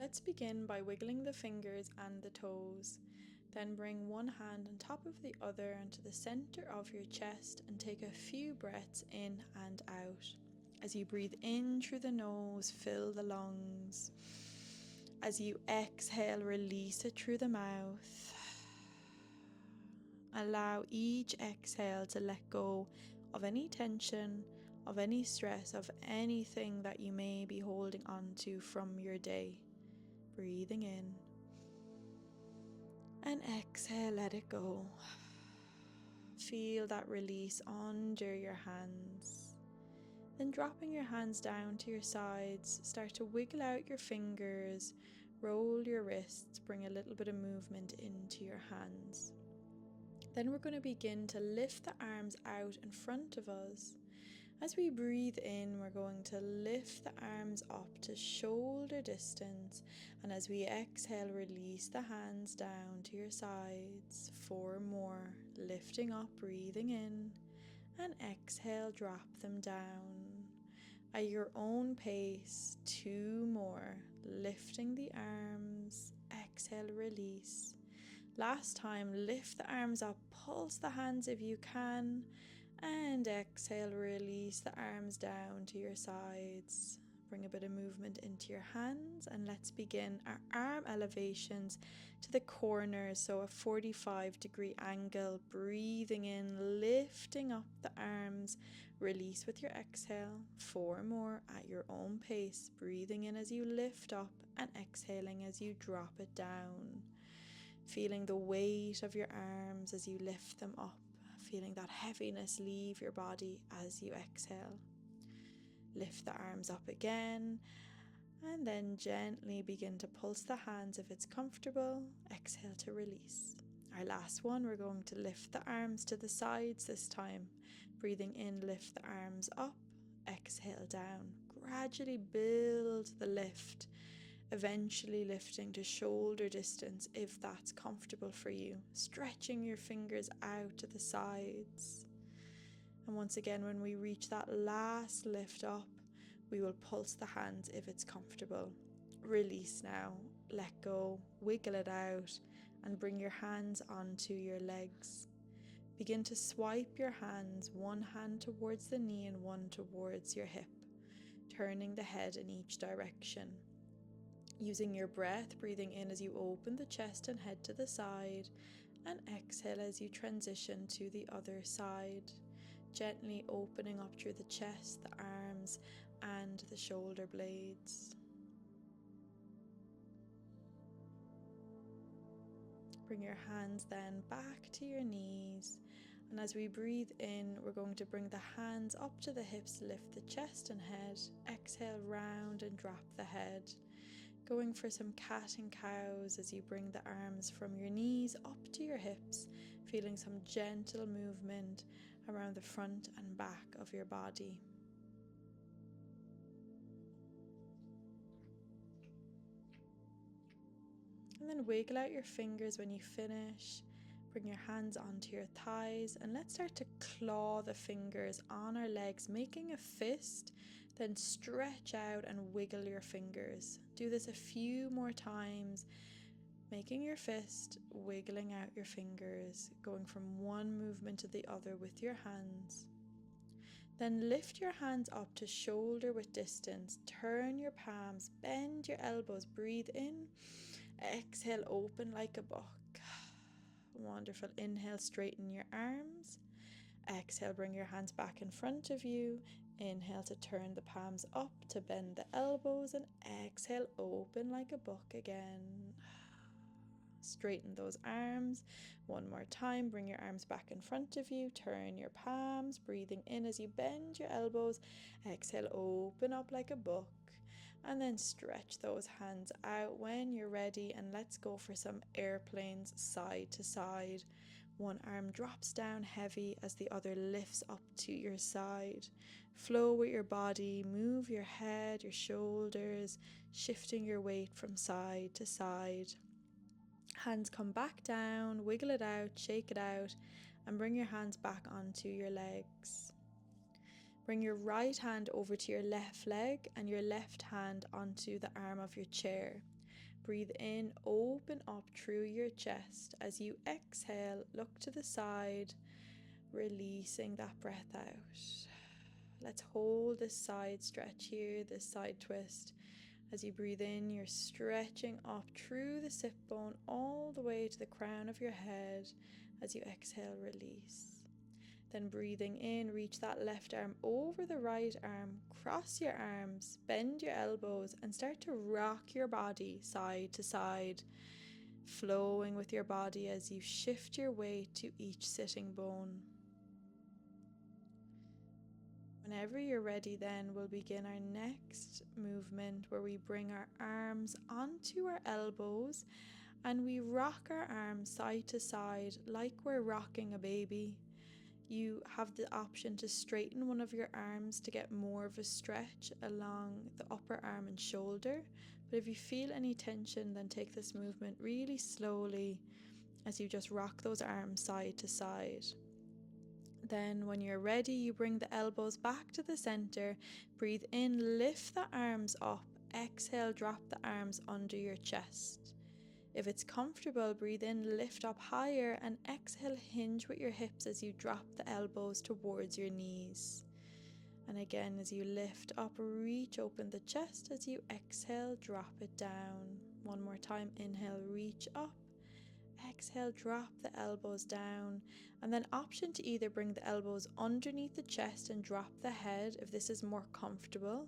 Let's begin by wiggling the fingers and the toes. Then bring one hand on top of the other into the center of your chest and take a few breaths in and out. As you breathe in through the nose, fill the lungs. As you exhale, release it through the mouth. Allow each exhale to let go of any tension, of any stress, of anything that you may be holding on to from your day. Breathing in. And exhale, let it go. Feel that release under your hands. Then dropping your hands down to your sides, start to wiggle out your fingers, roll your wrists, bring a little bit of movement into your hands. Then we're going to begin to lift the arms out in front of us. As we breathe in, we're going to lift the arms up to shoulder distance, and as we exhale, release the hands down to your sides. 4 more, lifting up, breathing in, and exhale, drop them down. At your own pace, 2 more, lifting the arms, exhale, release. Last time, lift the arms up, pulse the hands if you can, and exhale, release the arms down to your sides. Bring a bit of movement into your hands, and let's begin our arm elevations to the corners, so a 45-degree angle. Breathing in, lifting up the arms, release with your exhale. 4 more at your own pace, breathing in as you lift up and exhaling as you drop it down. Feeling the weight of your arms as you lift them up, feeling that heaviness leave your body as you exhale. Lift the arms up again, and then gently begin to pulse the hands if it's comfortable. Exhale to release. Our last one, we're going to lift the arms to the sides this time. Breathing in, lift the arms up, exhale down. Gradually build the lift, eventually lifting to shoulder distance if that's comfortable for you, stretching your fingers out to the sides. And once again, when we reach that last lift up, we will pulse the hands if it's comfortable. Release now, let go, wiggle it out, and bring your hands onto your legs. Begin to swipe your hands, one hand towards the knee and one towards your hip, turning the head in each direction. Using your breath, breathing in as you open the chest and head to the side, and exhale as you transition to the other side, gently opening up through the chest, the arms, and the shoulder blades. Bring your hands then back to your knees, and as we breathe in, we're going to bring the hands up to the hips, lift the chest and head, exhale, round and drop the head. Going for some cat and cows as you bring the arms from your knees up to your hips, feeling some gentle movement around the front and back of your body. And then wiggle out your fingers when you finish. Bring your hands onto your thighs, and let's start to claw the fingers on our legs, making a fist. Then stretch out and wiggle your fingers. Do this a few more times, making your fist, wiggling out your fingers, going from one movement to the other with your hands. Then lift your hands up to shoulder width distance, turn your palms, bend your elbows, breathe in, exhale, open like a book. Wonderful. Inhale, straighten your arms. Exhale, bring your hands back in front of you. Inhale to turn the palms up to bend the elbows, and exhale, open like a book again. Straighten those arms. One more time, bring your arms back in front of you, turn your palms, breathing in as you bend your elbows. Exhale, open up like a book, and then stretch those hands out when you're ready, and let's go for some airplanes side to side. One arm drops down heavy as the other lifts up to your side. Flow with your body, move your head, your shoulders, shifting your weight from side to side. Hands come back down, wiggle it out, shake it out, and bring your hands back onto your legs. Bring your right hand over to your left leg and your left hand onto the arm of your chair. Breathe in, open up through your chest. As you exhale, look to the side, releasing that breath out. Let's hold this side stretch here, this side twist. As you breathe in, you're stretching up through the sit bone all the way to the crown of your head. As you exhale, release. Then breathing in, reach that left arm over the right arm, cross your arms, bend your elbows, and start to rock your body side to side, flowing with your body as you shift your weight to each sitting bone. Whenever you're ready, then we'll begin our next movement where we bring our arms onto our elbows and we rock our arms side to side like we're rocking a baby. You have the option to straighten one of your arms to get more of a stretch along the upper arm and shoulder. But if you feel any tension, then take this movement really slowly as you just rock those arms side to side. Then when you're ready, you bring the elbows back to the center. Breathe in, lift the arms up. Exhale, drop the arms under your chest. If it's comfortable, breathe in, lift up higher, and exhale, hinge with your hips as you drop the elbows towards your knees. And again, as you lift up, reach open the chest. As you exhale, drop it down. One more time, inhale, reach up. Exhale, drop the elbows down. And then option to either bring the elbows underneath the chest and drop the head if this is more comfortable.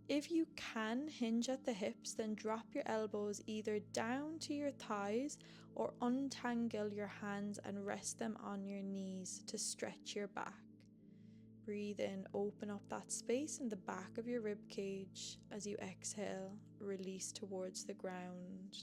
If you can hinge at the hips, then drop your elbows either down to your thighs or untangle your hands and rest them on your knees to stretch your back. Breathe in, open up that space in the back of your rib cage. As you exhale, release towards the ground.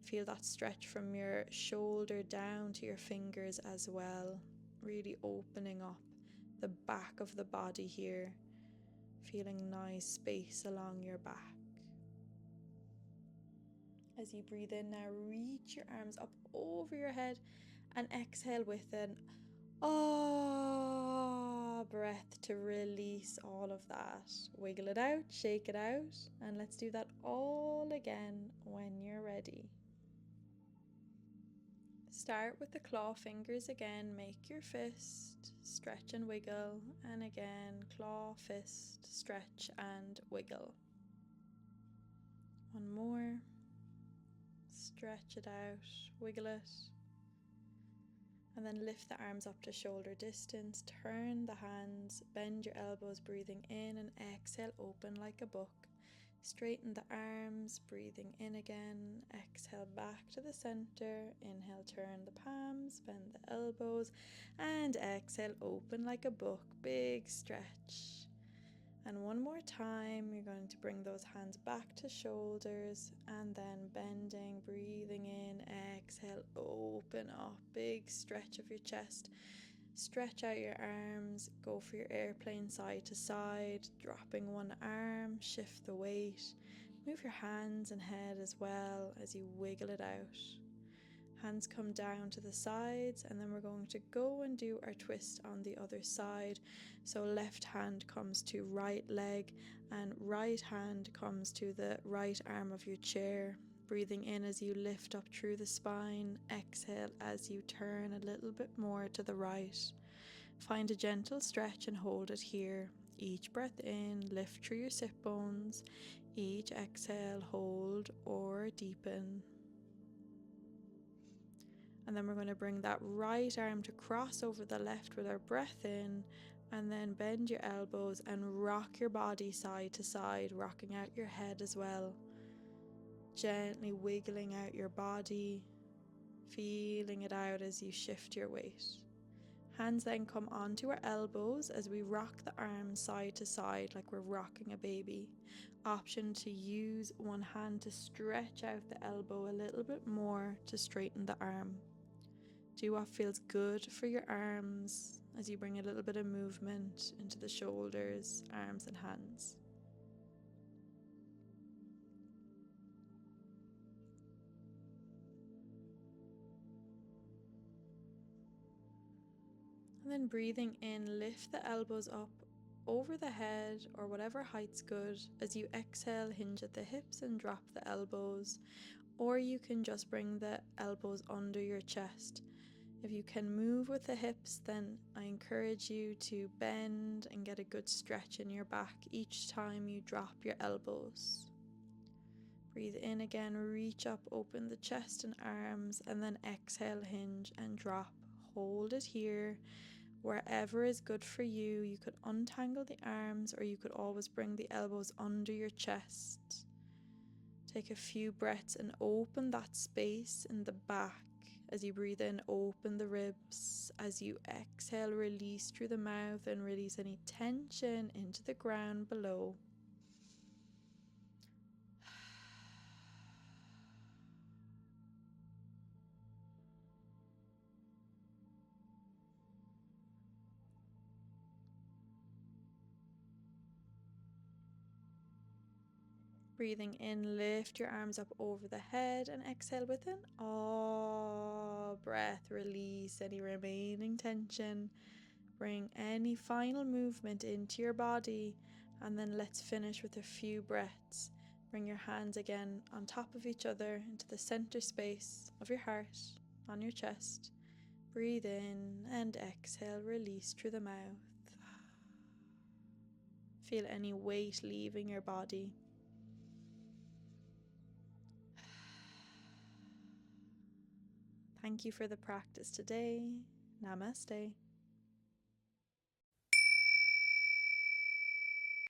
Feel that stretch from your shoulder down to your fingers as well, really opening up the back of the body here. Feeling nice space along your back. As you breathe in now, reach your arms up over your head and exhale with an ah breath to release all of that. Wiggle it out, shake it out, and let's do that all again when you're ready. Start with the claw fingers again, make your fist, stretch and wiggle, and again, claw, fist, stretch and wiggle. One more, stretch it out, wiggle it, and then lift the arms up to shoulder distance, turn the hands, bend your elbows, breathing in and exhale, open like a book. Straighten the arms, breathing in again, exhale back to the center, inhale, turn the palms, bend the elbows, and exhale, open like a book, big stretch. And one more time, you're going to bring those hands back to shoulders, and then bending, breathing in, exhale, open up, big stretch of your chest. Stretch out your arms, go for your airplane side to side, dropping one arm, shift the weight. Move your hands and head as well as you wiggle it out. Hands come down to the sides, and then we're going to go and do our twist on the other side. So left hand comes to right leg and right hand comes to the right arm of your chair. Breathing in as you lift up through the spine, exhale as you turn a little bit more to the right. Find a gentle stretch and hold it here. Each breath in, lift through your sit bones. Each exhale, hold or deepen. And then we're going to bring that right arm to cross over the left with our breath in, and then bend your elbows and rock your body side to side, rocking out your head as well. Gently wiggling out your body, feeling it out as you shift your weight. Hands then come onto our elbows as we rock the arms side to side like we're rocking a baby. Option to use one hand to stretch out the elbow a little bit more to straighten the arm. Do what feels good for your arms as you bring a little bit of movement into the shoulders, arms and hands. And then breathing in, lift the elbows up over the head or whatever height's good. As you exhale, hinge at the hips and drop the elbows, or you can just bring the elbows under your chest. If you can move with the hips, then I encourage you to bend and get a good stretch in your back each time you drop your elbows. Breathe in again, reach up, open the chest and arms, and then exhale, hinge and drop. Hold it here. Wherever is good for you. You could untangle the arms, or you could always bring the elbows under your chest. Take a few breaths and open that space in the back. As you breathe in, open the ribs. As you exhale, release through the mouth and release any tension into the ground below. Breathing in, lift your arms up over the head and exhale with an ah breath. Release any remaining tension. Bring any final movement into your body, and then let's finish with a few breaths. Bring your hands again on top of each other into the center space of your heart, on your chest. Breathe in and exhale, release through the mouth. Feel any weight leaving your body. Thank you for the practice today. Namaste.